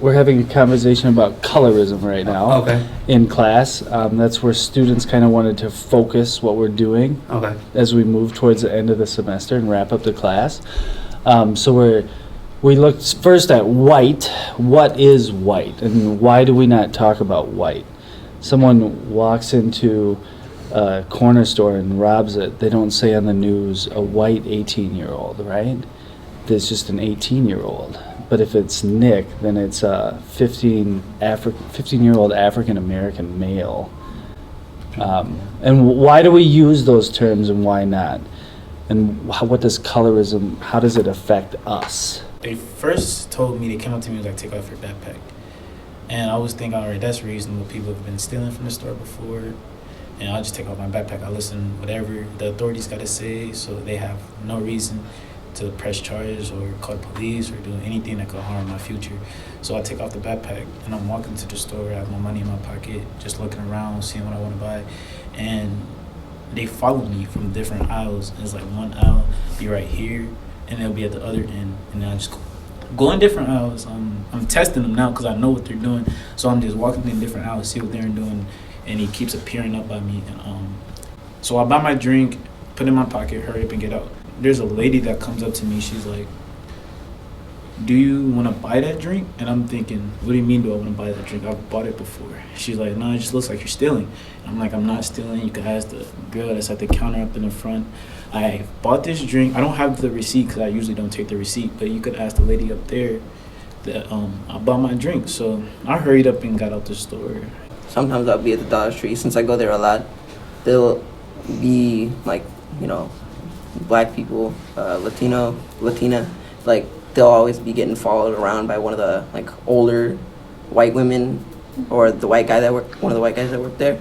We're having a conversation about colorism right now. Okay. In class. That's where students kind of wanted to focus what we're doing Okay. as we move towards the end of the semester and wrap up the class. So we looked first at white. What is white, and why do we not talk about white? Someone walks into a corner store and robs it. They don't say on the news a white 18-year-old, right? There's just an 18-year-old. But if it's Nick, then it's a 15-year-old African American male. And why do we use those terms and why not? And what does colorism, how does it affect us? They first told me, they came up to me and was like, take off your backpack. And I was thinking, all right, that's reasonable. People have been stealing from the store before. And I'll just take off my backpack. I listen whatever the authorities got to say, so they have no reason to press charges or call the police or do anything that could harm my future. So I take off the backpack and I'm walking to the store. I have my money in my pocket, just looking around, seeing what I want to buy. And they follow me from different aisles. And it's like one aisle be right here, and they'll be at the other end. And then I just go in different aisles. I'm testing them now because I know what they're doing. So I'm just walking in different aisles, see what they're doing. And he keeps appearing up by me. And so I buy my drink, put it in my pocket, hurry up and get out. There's a lady that comes up to me. She's like, do you want to buy that drink? And I'm thinking, what do you mean do I want to buy that drink? I've bought it before. She's like, no, it just looks like you're stealing. And I'm like, I'm not stealing. You can ask the girl that's at the counter up in the front. I bought this drink. I don't have the receipt because I usually don't take the receipt. But you could ask the lady up there that I bought my drink. So I hurried up and got out the store. Sometimes I'll be at the Dollar Tree. Since I go there a lot, there'll be like, black people, Latina, like they'll always be getting followed around by one of the like older white women or the white guy one of the white guys that work there,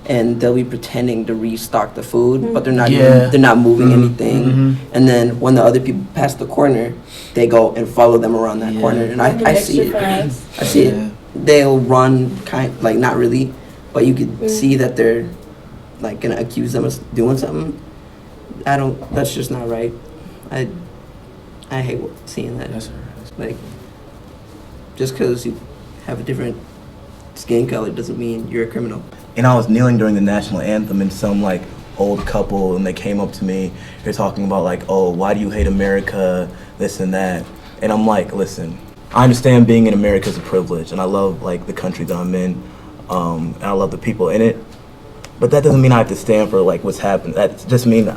and they'll be pretending to restock the food, but they're not moving anything. Mm-hmm. And then when the other people pass the corner, they go and follow them around that corner, and I see it. I see it. They'll run like not really, but you could see that they're like gonna accuse them of doing something. That's just not right. I hate seeing that. Like, just because you have a different skin color doesn't mean you're a criminal. And I was kneeling during the national anthem, and some like old couple, and they came up to me. They're talking about like, oh, why do you hate America, this and that. And I'm like, listen, I understand being in America is a privilege, and I love like the country that I'm in, and I love the people in it. But that doesn't mean I have to stand for like what's happened. That just means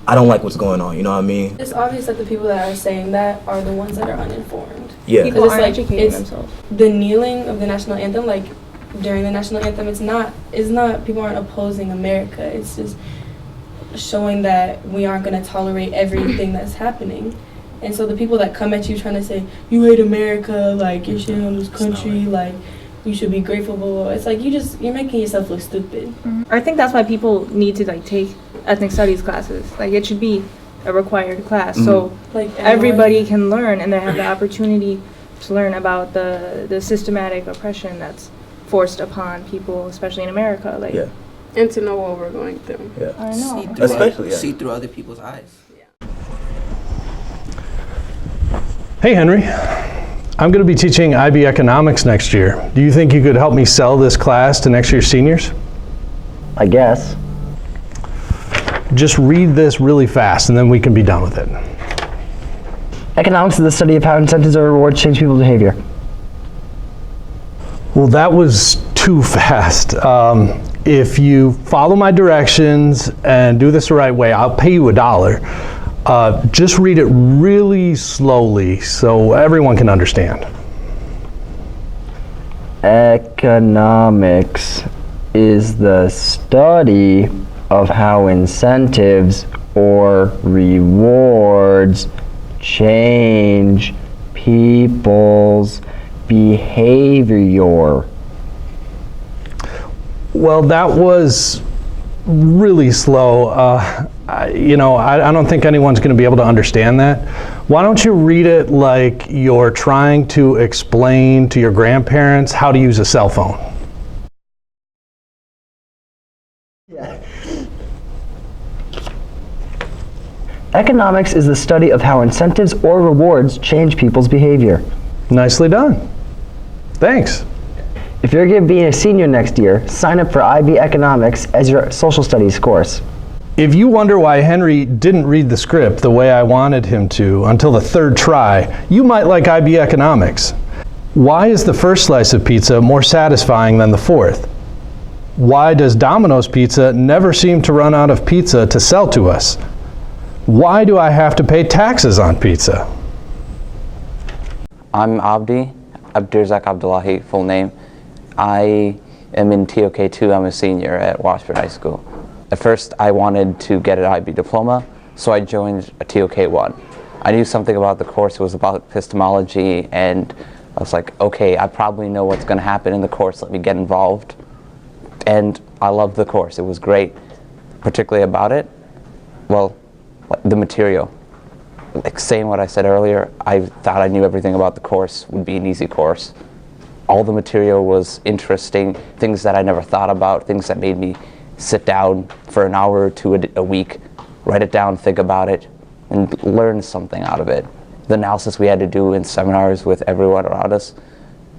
I don't like what's going on, you know what I mean? It's obvious that the people that are saying that are the ones that are uninformed. Yeah. People aren't educating themselves. The kneeling of the national anthem, like during the national anthem, it's not, people aren't opposing America. It's just showing that we aren't going to tolerate everything that's happening. And so the people that come at you trying to say, you hate America, like you're shitting on this country, like you should be grateful, it's like you're making yourself look stupid. Mm-hmm. I think that's why people need to like take ethnic studies classes. Like it should be a required class, so like everybody can learn and they have the opportunity to learn about the systematic oppression that's forced upon people, especially in America. Like, and to know what we're going through. Yeah, I know. See through other people's eyes. Hey Henry, I'm going to be teaching IB Economics next year. Do you think you could help me sell this class to next year's seniors? I guess. Just read this really fast and then we can be done with it. Economics is the study of how incentives or rewards change people's behavior. Well, that was too fast. If you follow my directions and do this the right way, I'll pay you $1. Just read it really slowly so everyone can understand. Economics is the study of how incentives or rewards change people's behavior. Well, that was really slow. I don't think anyone's going to be able to understand that. Why don't you read it like you're trying to explain to your grandparents how to use a cell phone? Economics is the study of how incentives or rewards change people's behavior. Nicely done. Thanks. If you're going to be a senior next year, sign up for IB Economics as your social studies course. If you wonder why Henry didn't read the script the way I wanted him to until the third try, you might like IB Economics. Why is the first slice of pizza more satisfying than the fourth? Why does Domino's Pizza never seem to run out of pizza to sell to us? Why do I have to pay taxes on pizza? I'm Abdi, Abdirzak Abdullahi, full name. I am in TOK2, I'm a senior at Washburn High School. At first I wanted to get an IB diploma, so I joined a TOK1. I knew something about the course, it was about epistemology, and I was like, okay, I probably know what's going to happen in the course, let me get involved. And I loved the course, it was great. Particularly about it, well, the material. Like saying what I said earlier, I thought I knew everything about the course, would be an easy course. All the material was interesting, things that I never thought about, things that made me sit down for an hour or two a week, write it down, think about it, and learn something out of it. The analysis we had to do in seminars with everyone around us,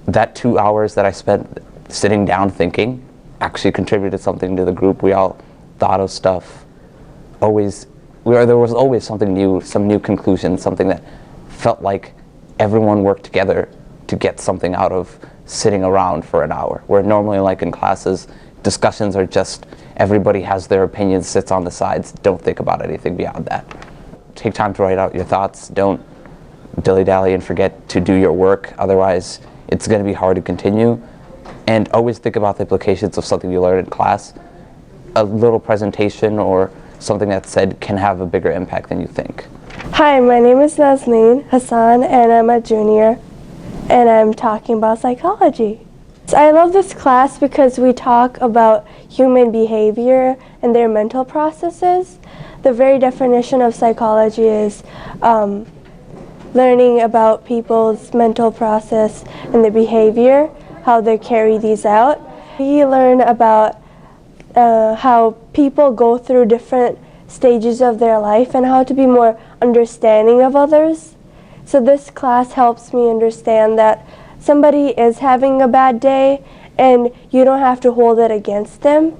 that 2 hours that I spent sitting down thinking actually contributed something to the group. We all thought of stuff. There was always something new, some new conclusion, something that felt like everyone worked together to get something out of sitting around for an hour. Where normally, like in classes, discussions are just everybody has their opinions, sits on the sides, don't think about anything beyond that. Take time to write out your thoughts, don't dilly-dally and forget to do your work, otherwise it's going to be hard to continue. And always think about the implications of something you learned in class. A little presentation or something that's said can have a bigger impact than you think. Hi, my name is Nazneen Hassan and I'm a junior and I'm talking about psychology. So I love this class because we talk about human behavior and their mental processes. The very definition of psychology is learning about people's mental process and their behavior, how they carry these out. We learn about how people go through different stages of their life and how to be more understanding of others. So this class helps me understand that somebody is having a bad day and you don't have to hold it against them.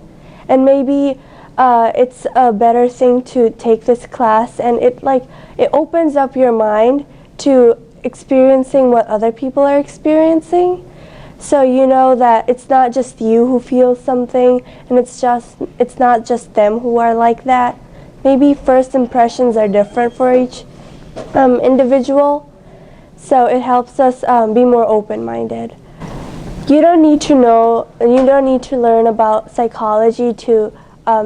And maybe it's a better thing to take this class, and it opens up your mind to experiencing what other people are experiencing. So you know that it's not just you who feels something, and it's not just them who are like that. Maybe first impressions are different for each individual, so it helps us be more open-minded. You don't need to learn about psychology to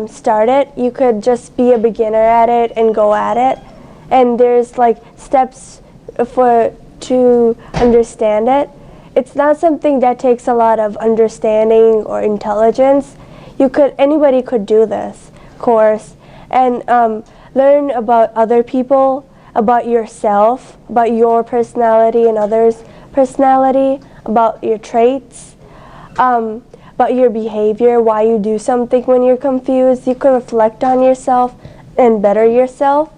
start it. You could just be a beginner at it and go at it, and there's steps to understand it. It's not something that takes a lot of understanding or intelligence. Anybody could do this course and learn about other people, about yourself, about your personality and others' personality, about your traits, about your behavior, why you do something when you're confused. You can reflect on yourself and better yourself.